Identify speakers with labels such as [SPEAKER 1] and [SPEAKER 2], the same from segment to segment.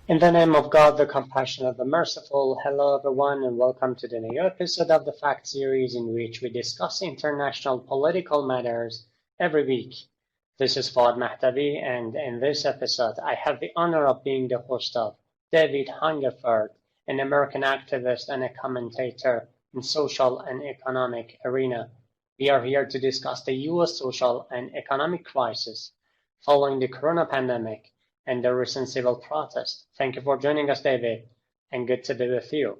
[SPEAKER 1] In the name of God, the compassionate, the merciful, hello everyone, and welcome to the new episode of the Fact series in which we discuss international political matters every week. This is Foad Mahdavi, and in this episode, I have the honor of being the host of David Hungerford, an American activist and a commentator in social and economic arena. We are here to discuss the U.S. social and economic crisis following the corona pandemic and the recent civil protest. Thank you for joining us, David, and good to be with you.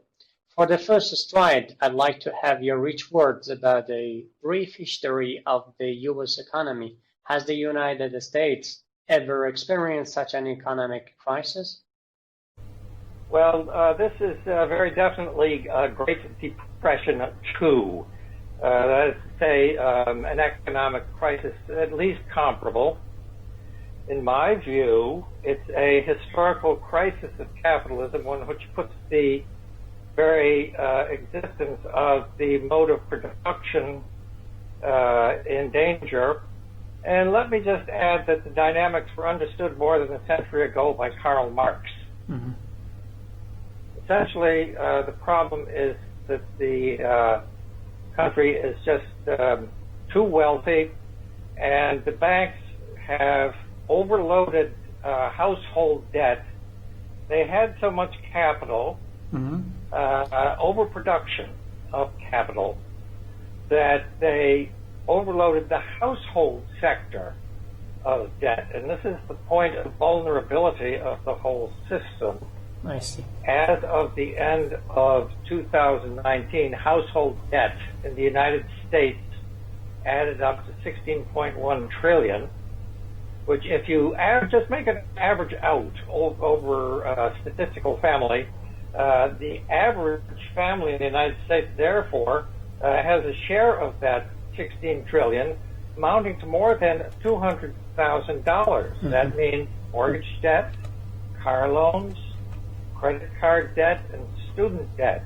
[SPEAKER 1] For the first stride, I'd like to have your rich words about the brief history of the U.S. economy. Has the United States ever experienced such an economic crisis?
[SPEAKER 2] Well, this is very definitely a Great Depression II. That is to say, an economic crisis at least comparable. In my view, it's a historical crisis of capitalism, one which puts the very existence of the mode of production in danger. And let me just add that the dynamics were understood more than a century ago by Karl Marx. Mm-hmm. Essentially, the problem is that the country is just too wealthy, and the banks have overloaded household debt. They had so much capital, overproduction of capital, that they overloaded the household sector of debt. And this is the point of vulnerability of the whole system.
[SPEAKER 1] I see.
[SPEAKER 2] As of the end of 2019, household debt in the United States added up to $16.1 trillion, which if you just make an average out over a statistical family, the average family in the United States, therefore, has a share of that 16 trillion amounting to more than $200,000. Mm-hmm. That means mortgage debt, car loans, credit card debt, and student debt.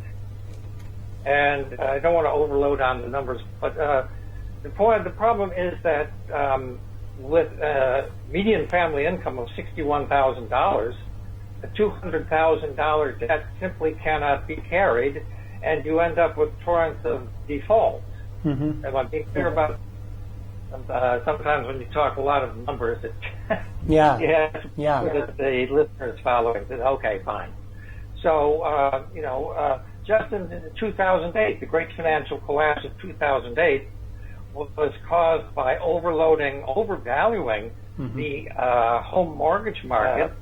[SPEAKER 2] And I don't want to overload on the numbers, but the problem is that with a median family income of $61,000, a $200,000 debt simply cannot be carried, and you end up with torrents of default. Mm-hmm. And I'm being clear about sometimes when you talk a lot of numbers, it the listeners following. Okay, fine. So, just in 2008, the great financial collapse of 2008 was caused by overvaluing the home mortgage market.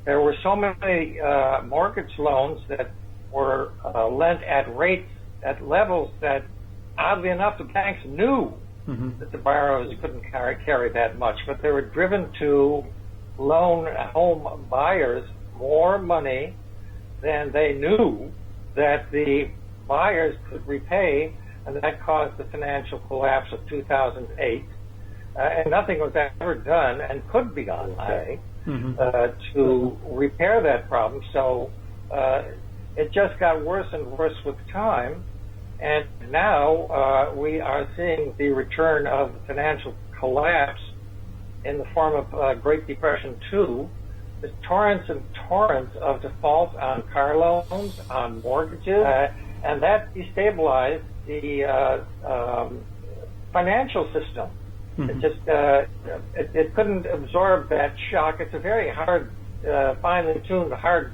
[SPEAKER 2] There were so many mortgage loans that were lent at rates, at levels that, oddly enough, the banks knew that the borrowers couldn't carry that much, but they were driven to loan home buyers more money than they knew that the buyers could repay, and that caused the financial collapse of 2008. And nothing was ever done, and could be done, to repair that problem. So it just got worse and worse with time. And now we are seeing the return of financial collapse in the form of Great Depression II. The torrents and torrents of defaults on car loans, on mortgages, and that destabilized the financial system. It just it couldn't absorb that shock. It's a very hard, finely tuned, hard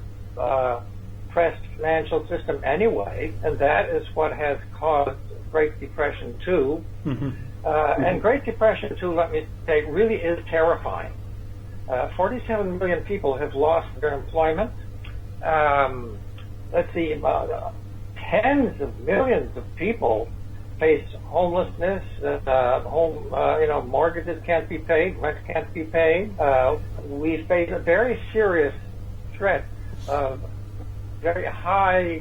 [SPEAKER 2] pressed financial system anyway, and that is what has caused Great Depression II. And Great Depression II, let me say, really is terrifying. 47 million people have lost their employment. Let's see, tens of millions of people face homelessness. Mortgages can't be paid, rent can't be paid. We face a very serious threat of very high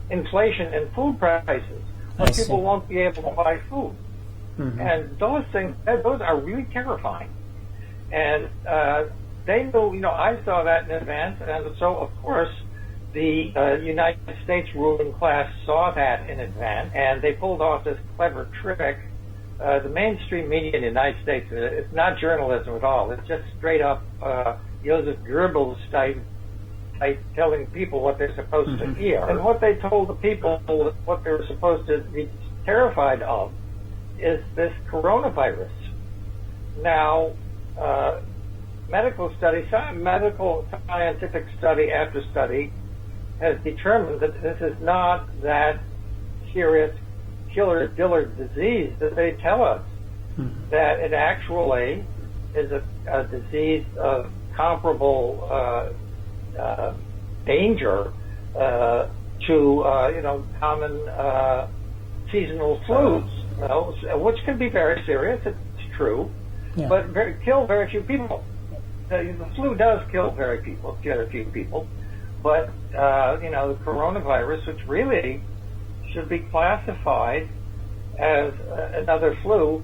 [SPEAKER 2] inflation in food prices. People won't be able to buy food. And those things, those are really terrifying. And they knew, I saw that in advance, and so, of course, the United States ruling class saw that in advance, and they pulled off this clever trick. The mainstream media in the United States, it's not journalism at all. It's just straight up Joseph Goebbels type by telling people what they're supposed to hear. And what they told the people, what they were supposed to be terrified of, is this coronavirus. Now, medical scientific study after study has determined that this is not that serious killer disease that they tell us. That it actually is a disease of comparable danger to common seasonal flus, which can be very serious. It's true, but kill very few people. The flu does kill very few people, but the coronavirus, which really should be classified as another flu.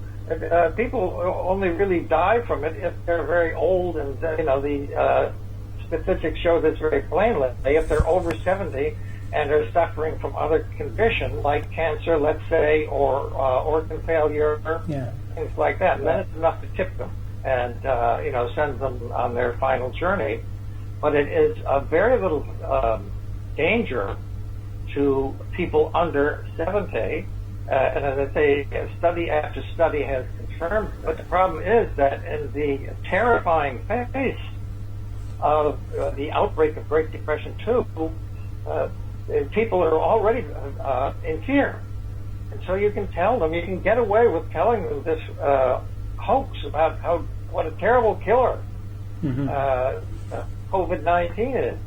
[SPEAKER 2] People only really die from it if they're very old, and the statistics show this very plainly. If they're over 70 and are suffering from other conditions like cancer, let's say, or organ failure, things like that, and then it's enough to tip them and send them on their final journey. But it is a very little danger to people under 70. And as I say, study after study has confirmed. But the problem is that in the terrifying face of the outbreak of Great Depression II, people are already in fear. And so you can tell them, you can get away with telling them this hoax about what a terrible killer COVID-19 is.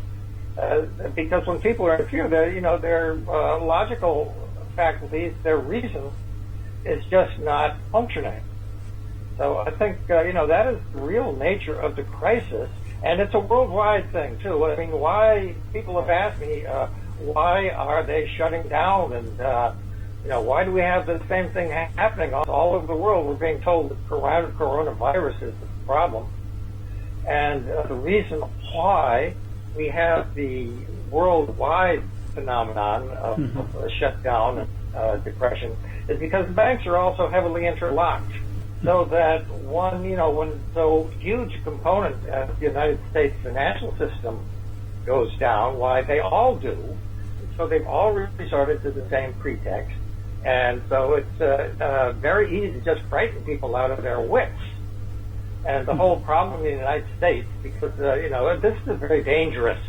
[SPEAKER 2] Because when people are in fear, their logical faculties, their reason is just not functioning. So I think, that is the real nature of the crisis, and it's a worldwide thing, too. I mean, why, people have asked me, why are they shutting down, and, why do we have the same thing happening all over the world? We're being told that coronavirus is the problem, and the reason why we have the worldwide phenomenon of shutdown and depression is because the banks are also heavily interlocked, so that when so huge component of the United States financial system goes down, why they all do, so they've all resorted to the same pretext, and so it's very easy to just frighten people out of their wits. And the whole problem in the United States, because this is a very dangerous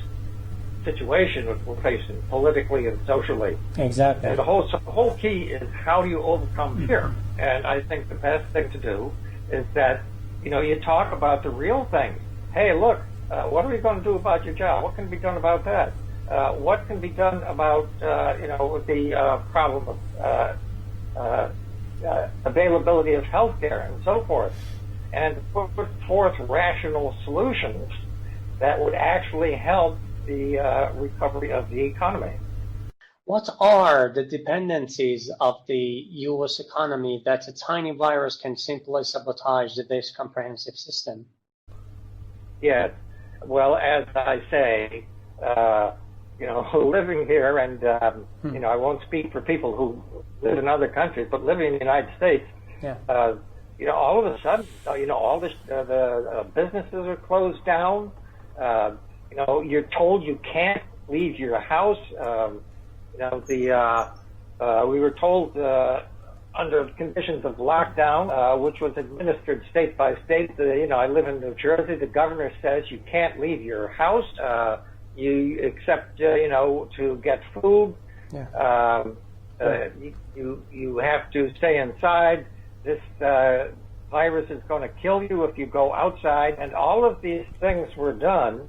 [SPEAKER 2] situation that we're facing politically and socially.
[SPEAKER 1] Exactly.
[SPEAKER 2] And the whole key is, how do you overcome fear? And I think the best thing to do is that you talk about the real thing. Hey, look, what are we going to do about your job? What can be done about that? What can be done about the problem of availability of health care and so forth? And put forth rational solutions that would actually help the recovery of the economy.
[SPEAKER 1] What are the dependencies of the U.S. economy that a tiny virus can simply sabotage this comprehensive system?
[SPEAKER 2] Yes. Well, as I say, living here, and I won't speak for people who live in other countries, but living in the United States, all of a sudden, all this, the businesses are closed down. You're told you can't leave your house. We were told under conditions of lockdown, which was administered state by state. I live in New Jersey. The governor says you can't leave your house. You except to get food. You have to stay inside. This virus is going to kill you if you go outside. And all of these things were done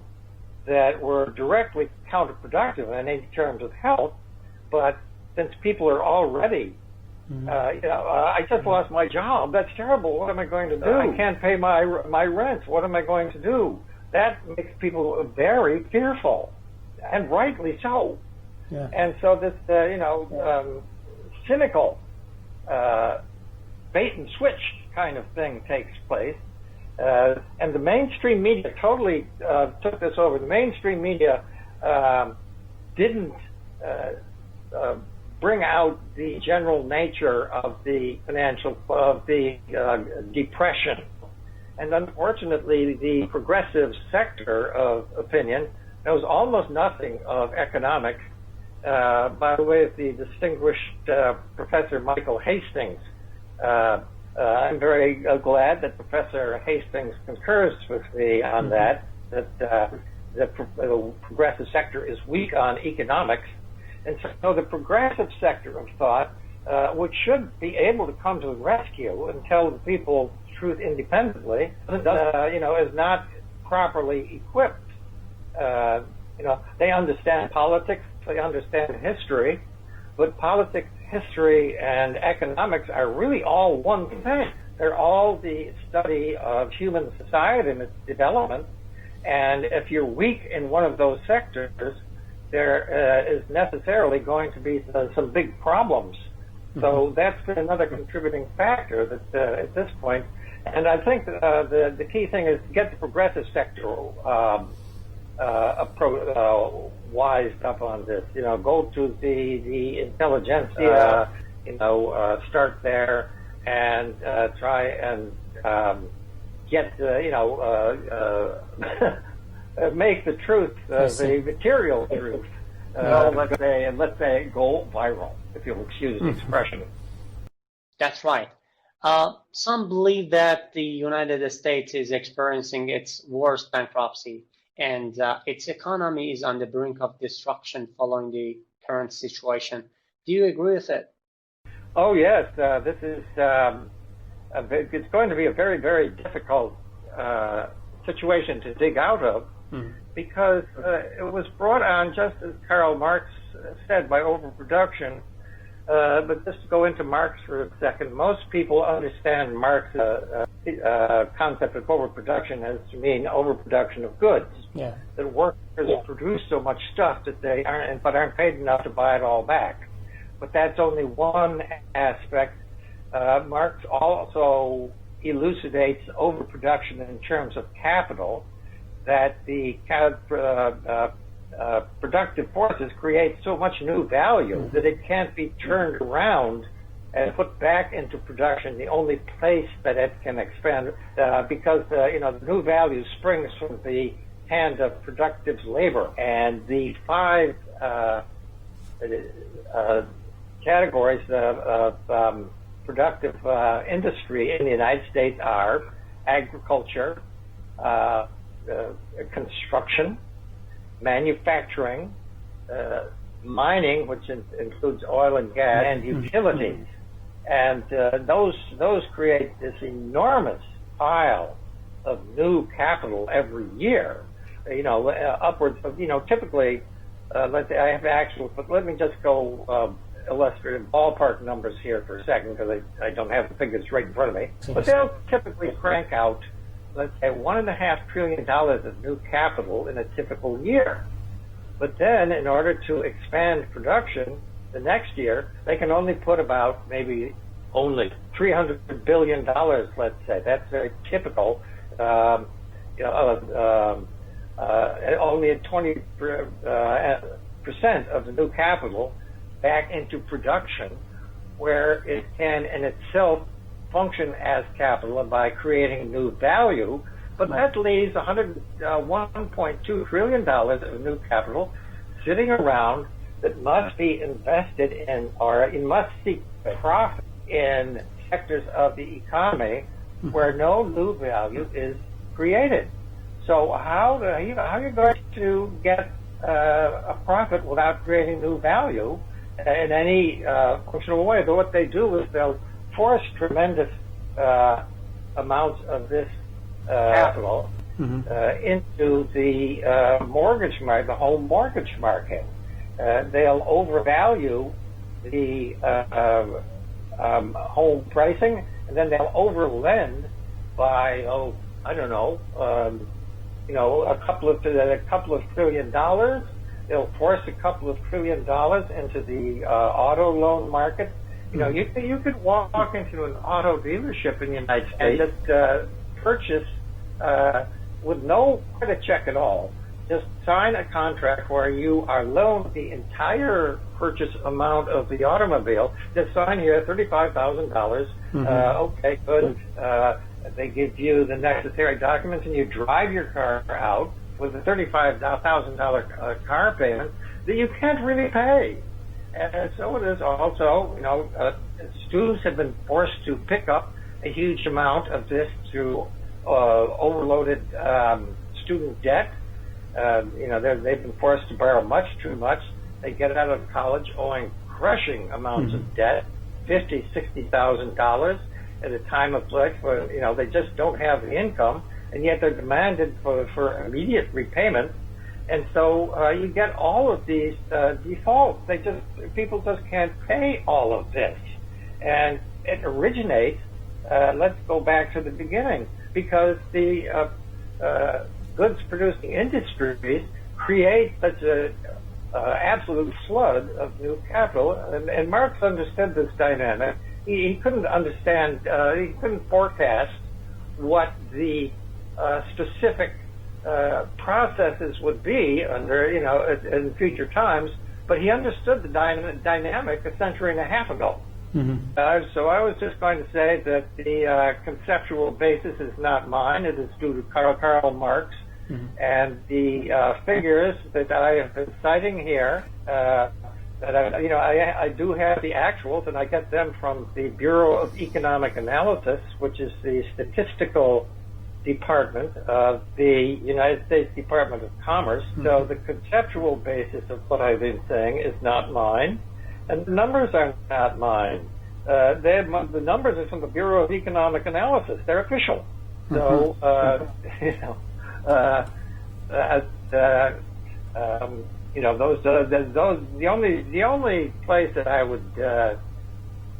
[SPEAKER 2] that were directly counterproductive in terms of health. But since people are already, I just lost my job. That's terrible. What am I going to do? I can't pay my rent. What am I going to do? That makes people very fearful, and rightly so. Yeah. And so this, cynical bait and switch kind of thing takes place. And the mainstream media totally took this over. The mainstream media didn't bring out the general nature of the depression. And unfortunately, the progressive sector of opinion knows almost nothing of economics. By the way, the distinguished Professor Michael Hastings. I'm very glad that Professor Hastings concurs with me on that the progressive sector is weak on economics. And so the progressive sector of thought, which should be able to come to the rescue and tell the people the truth independently, is not properly equipped. They understand politics, they understand history, but politics, history, and economics are really all one thing. They're all the study of human society and its development. And if you're weak in one of those sectors, there is necessarily going to be some big problems. So that's been another contributing factor that at this point. And I think the key thing is to get the progressive sector wised up on this. Go to the intelligentsia, start there and try and get make the truth the material truth. Let's say go viral, if you'll excuse the expression.
[SPEAKER 1] That's right. Some believe that the United States is experiencing its worst bankruptcy, and its economy is on the brink of destruction following the current situation. Do you agree with it?
[SPEAKER 2] Oh yes, this is it's going to be a very, very difficult situation to dig out of, because it was brought on, just as Karl Marx said, by overproduction. But just to go into Marx for a second, most people understand Marx's concept of overproduction as to mean overproduction of goods.
[SPEAKER 1] Yeah.
[SPEAKER 2] That workers produce so much stuff that they aren't paid enough to buy it all back. But that's only one aspect. Marx also elucidates overproduction in terms of capital, that the productive forces create so much new value that it can't be turned around and put back into production. The only place that it can expand, because the new value springs from the hand of productive labor. And the five categories of productive industry in the United States are agriculture, construction, manufacturing, mining, which includes oil and gas, and utilities. And those create this enormous pile of new capital every year. Upwards of, typically, let's say I have actual, but let me just go illustrative ballpark numbers here for a second, because I don't have the figures right in front of me. But they'll typically crank out, let's say, $1.5 trillion of new capital in a typical year. But then, in order to expand production the next year, they can only put about maybe only $300 billion, let's say. That's very typical. Only at 20% of the new capital back into production, where it can in itself function as capital and by creating new value. But that leaves $1.2 trillion of new capital sitting around that must be invested in, or it must seek profit in sectors of the economy where no new value is created. So how are you going to get a profit without creating new value in any functional way? But what they do is they'll force tremendous amounts of this capital into the mortgage market, the home mortgage market. They'll overvalue the home pricing, and then they'll overlend by a couple of $1 trillion. They'll force a couple of $1 trillion into the auto loan market. You could walk into an auto dealership in the United States and just purchase with no credit check at all. Just sign a contract where you are loaned the entire purchase amount of the automobile. Just sign here, $35,000. Okay, good. They give you the necessary documents, and you drive your car out. with a $35,000 car payment that you can't really pay. And so it is also, students have been forced to pick up a huge amount of this through overloaded student debt. They've been forced to borrow much too much. They get out of college owing crushing amounts of debt, $50,000, $60,000 at a time of life where they just don't have the income, and yet they're demanded for immediate repayment. And so you get all of these defaults. People just can't pay all of this, and it originates. Let's go back to the beginning, because the goods-producing industries create such a absolute flood of new capital, and Marx understood this dynamic. He couldn't understand. He couldn't forecast what the specific processes would be under, in future times, but he understood the dynamic a century and a half ago. So I was just going to say that the conceptual basis is not mine. It is due to Karl Marx, and the figures that I have been citing here. That I do have the actuals, and I get them from the Bureau of Economic Analysis, which is the statistical department of the United States Department of Commerce. So the conceptual basis of what I've been saying is not mine, and the numbers are not mine. The numbers are from the Bureau of Economic Analysis. They're official. So the only place that I would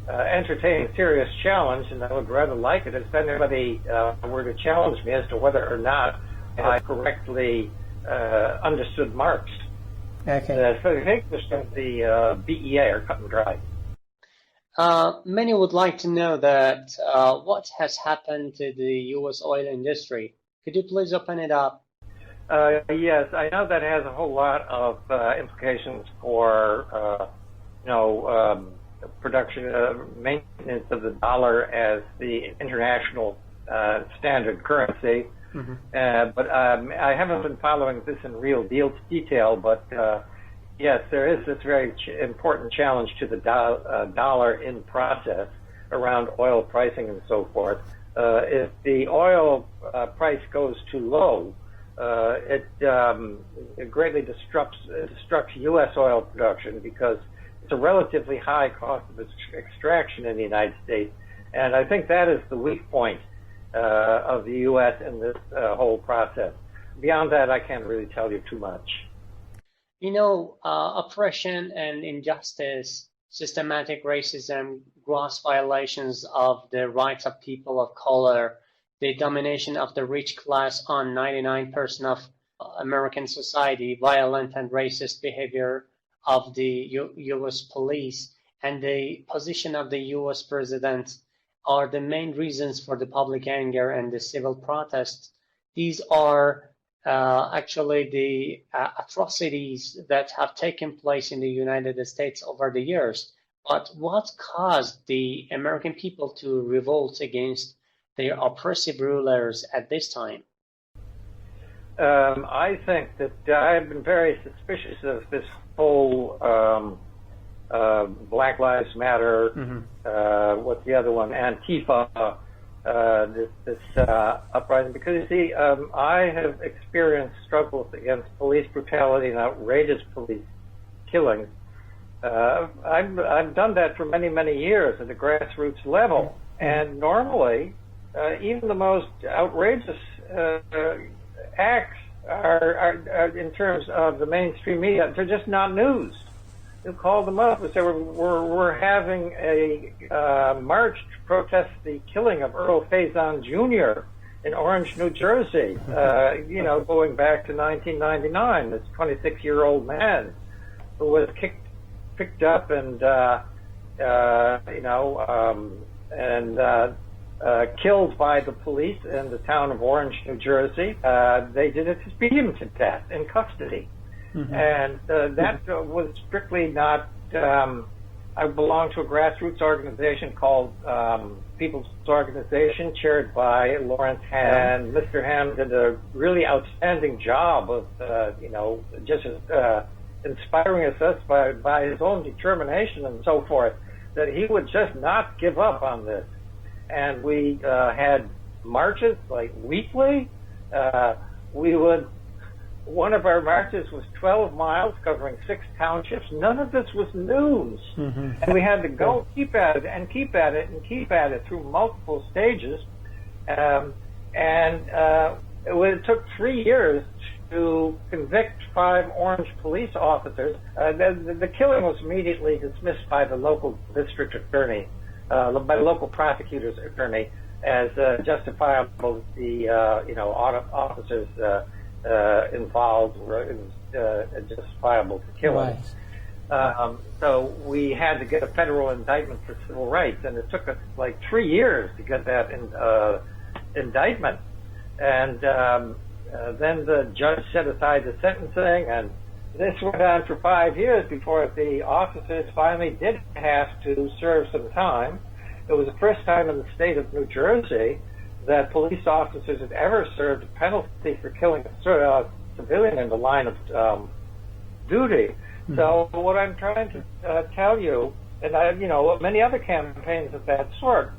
[SPEAKER 2] entertain a serious challenge, and I would rather like it, if anybody were to challenge me as to whether or not I correctly understood Marx.
[SPEAKER 1] Okay.
[SPEAKER 2] So I think the BEA are cut and dry.
[SPEAKER 1] Many would like to know that what has happened to the U.S. oil industry. Could you please open it up?
[SPEAKER 2] Yes, I know that has a whole lot of implications for, production, maintenance of the dollar as the international standard currency. But I haven't been following this in real detail, but yes, there is this very important challenge to the dollar in process around oil pricing and so forth. If the oil price goes too low, it greatly disrupts U.S. oil production, because it's a relatively high cost of extraction in the United States, and I think that is the weak point of the U.S. in this whole process. Beyond that, I can't really tell you too much.
[SPEAKER 1] Oppression and injustice, systematic racism, gross violations of the rights of people of color, the domination of the rich class on 99% of American society, violent and racist behavior of the U.S. police, and the position of the U.S. president are the main reasons for the public anger and the civil protests. These are actually the atrocities that have taken place in the United States over the years. But what caused the American people to revolt against their oppressive rulers at this time?
[SPEAKER 2] I think that I've been very suspicious of this whole Black Lives Matter, what's the other one, Antifa, this uprising, because you see, I have experienced struggles against police brutality and outrageous police killings. I've done that for many, many years at the grassroots level, and normally, even the most outrageous acts are in terms of the mainstream media, they're just not news. You call them up and say, we're having a march to protest the killing of Earl Faison Jr. in Orange, New Jersey, going back to 1999, this 26-year-old man who was picked up and killed by the police in the town of Orange, New Jersey. They did it to beat him to death in custody. And that was strictly not I belong to a grassroots organization called People's Organization, chaired by Lawrence Ham. And Mr. Ham did a really outstanding job of, just inspiring us by his own determination and so forth, that he would just not give up on this. And we had marches like weekly. One of our marches was 12 miles covering 6 townships. None of this was news. And we had to go keep at it and keep at it and keep at it through multiple stages. It took 3 years to convict 5 orange police officers. The killing was immediately dismissed by the local district attorney, by the local prosecutor's attorney, as justifiable. The officers involved were justifiable to killing. Right. So we had to get a federal indictment for civil rights, and it took us like 3 years to get that indictment. And then the judge set aside the sentencing, and this went on for 5 years before the officers finally did have to serve some time. It was the first time in the state of New Jersey that police officers had ever served a penalty for killing a civilian in the line of duty. So what I'm trying to tell you, and many other campaigns of that sort,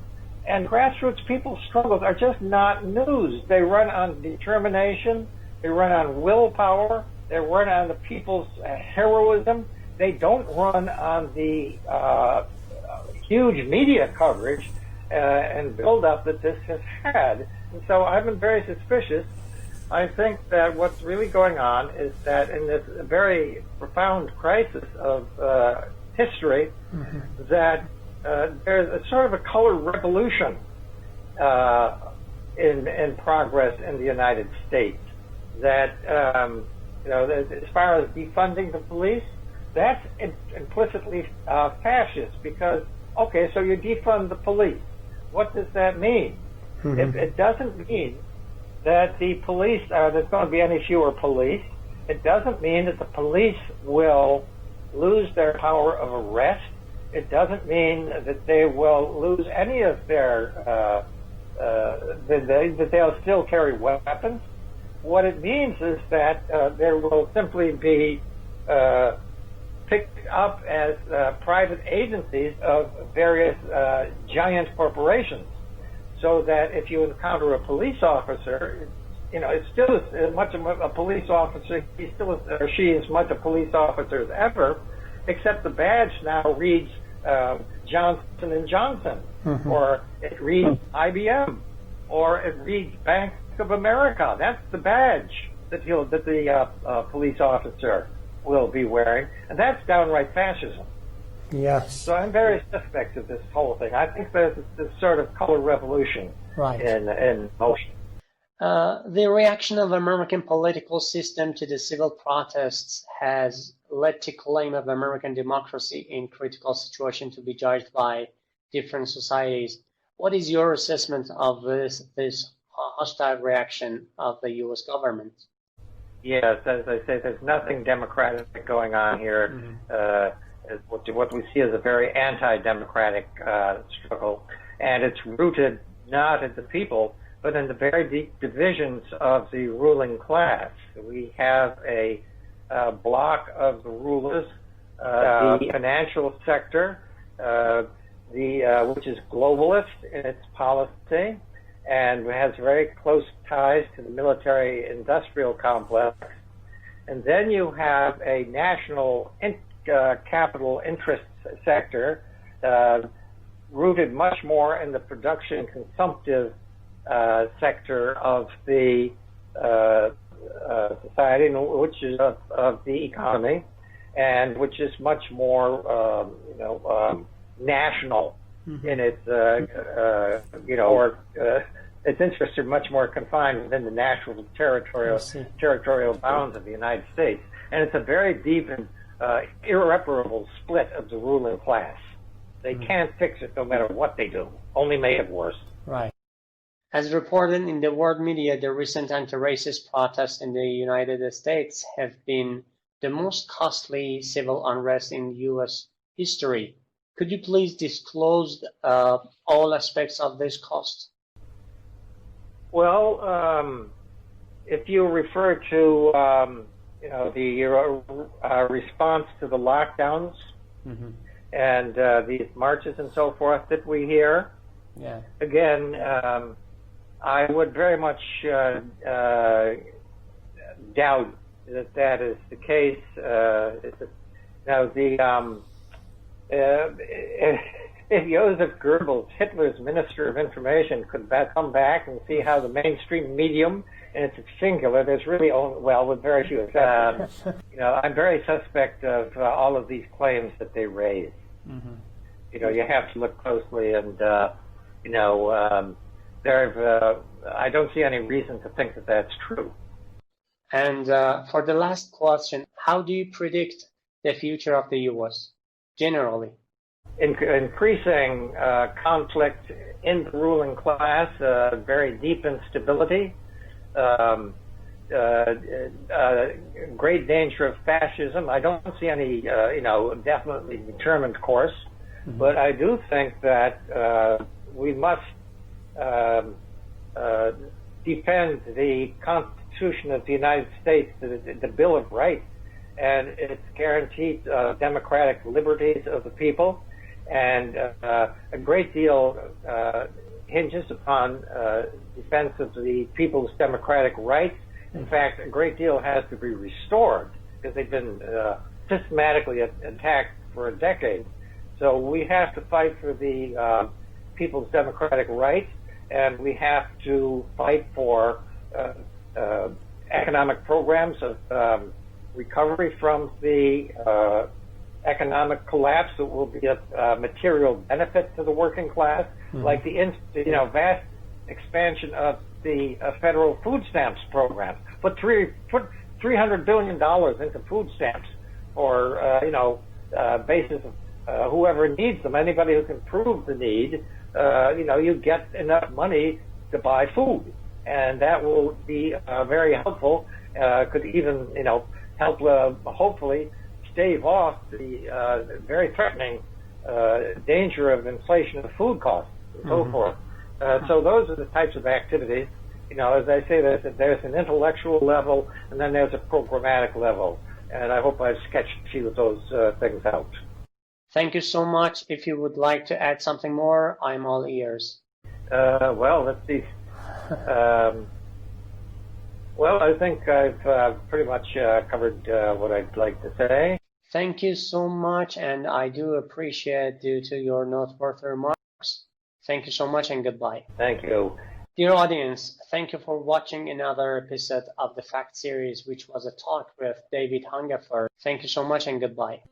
[SPEAKER 2] and grassroots people's struggles are just not news. They run on determination, they run on willpower, they run on the people's heroism. They don't run on the huge media coverage and build-up that this has had. And so I've been very suspicious. I think that what's really going on is that in this very profound crisis of history, that there's a sort of a color revolution in progress in the United States. That as far as defunding the police, that's implicitly fascist, because okay, so you defund the police. What does that mean? It doesn't mean that the police there's going to be any fewer police. It doesn't mean that the police will lose their power of arrest. It doesn't mean that they will lose any of their that they'll still carry weapons. What it means is that there will simply be picked up as private agencies of various giant corporations, so that if you encounter a police officer, it's still as much of a police officer. He still is, or she is, much a police officer as ever, except the badge now reads Johnson and Johnson, or it reads IBM, or it reads Bank of America. That's the badge that the police officer will be wearing, and that's downright fascism.
[SPEAKER 1] Yes.
[SPEAKER 2] So I'm very suspect of this whole thing. I think there's this sort of color revolution in motion.
[SPEAKER 1] The reaction of the American political system to the civil protests has led to claim of American democracy in critical situation to be judged by different societies. What is your assessment of this hostile reaction of the U.S. government?
[SPEAKER 2] Yes, as I say, there's nothing democratic going on here. What we see is a very anti-democratic struggle, and it's rooted not in the people, but in the very deep divisions of the ruling class. We have a block of the rulers, the financial sector, which is globalist in its policy, and has very close ties to the military-industrial complex. And then you have a national capital interest sector, rooted much more in the production consumptive sector of the society, which is of the economy, and which is much more national in its its interests are much more confined within the natural territorial bounds of the United States, and it's a very deep and irreparable split of the ruling class. They can't fix it no matter what they do, only make it worse.
[SPEAKER 1] Right. As reported in the world media, the recent anti-racist protests in the United States have been the most costly civil unrest in U.S. history. Could you please disclose all aspects of this cost?
[SPEAKER 2] Well, if you refer to the response to the lockdowns and these marches and so forth that we hear, again, I would very much doubt that that is the case. If Joseph Goebbels, Hitler's Minister of Information, could come back and see how the mainstream medium, and it's singular, there's really only, well, with very few exceptions, I'm very suspect of all of these claims that they raise. You have to look closely, and I don't see any reason to think that that's true.
[SPEAKER 1] And for the last question, how do you predict the future of the U.S. generally?
[SPEAKER 2] Increasing conflict in the ruling class, very deep instability, great danger of fascism. I don't see any, definitely determined course, but I do think that we must defend the Constitution of the United States, the Bill of Rights, and its guaranteed democratic liberties of the people. And a great deal hinges upon defense of the people's democratic rights. In fact, a great deal has to be restored because they've been systematically attacked for a decade. So we have to fight for the people's democratic rights, and we have to fight for economic programs of recovery from the economic collapse that will be of material benefit to the working class, like the vast expansion of the federal food stamps program. Put $300 billion into food stamps for basis of whoever needs them. Anybody who can prove the need, you get enough money to buy food, and that will be very helpful. Could even help hopefully stave off the very threatening danger of inflation of food costs and so forth. So those are the types of activities. As I say, there's an intellectual level, and then there's a programmatic level. And I hope I've sketched a few of those things out.
[SPEAKER 1] Thank you so much. If you would like to add something more, I'm all ears.
[SPEAKER 2] Well, let's see. Well, I think I've pretty much covered what I'd like to say.
[SPEAKER 1] Thank you so much, and I do appreciate due to your noteworthy remarks. Thank you so much, and goodbye.
[SPEAKER 2] Thank you.
[SPEAKER 1] Dear audience, thank you for watching another episode of the Fact series, which was a talk with David Hungerford. Thank you so much, and goodbye.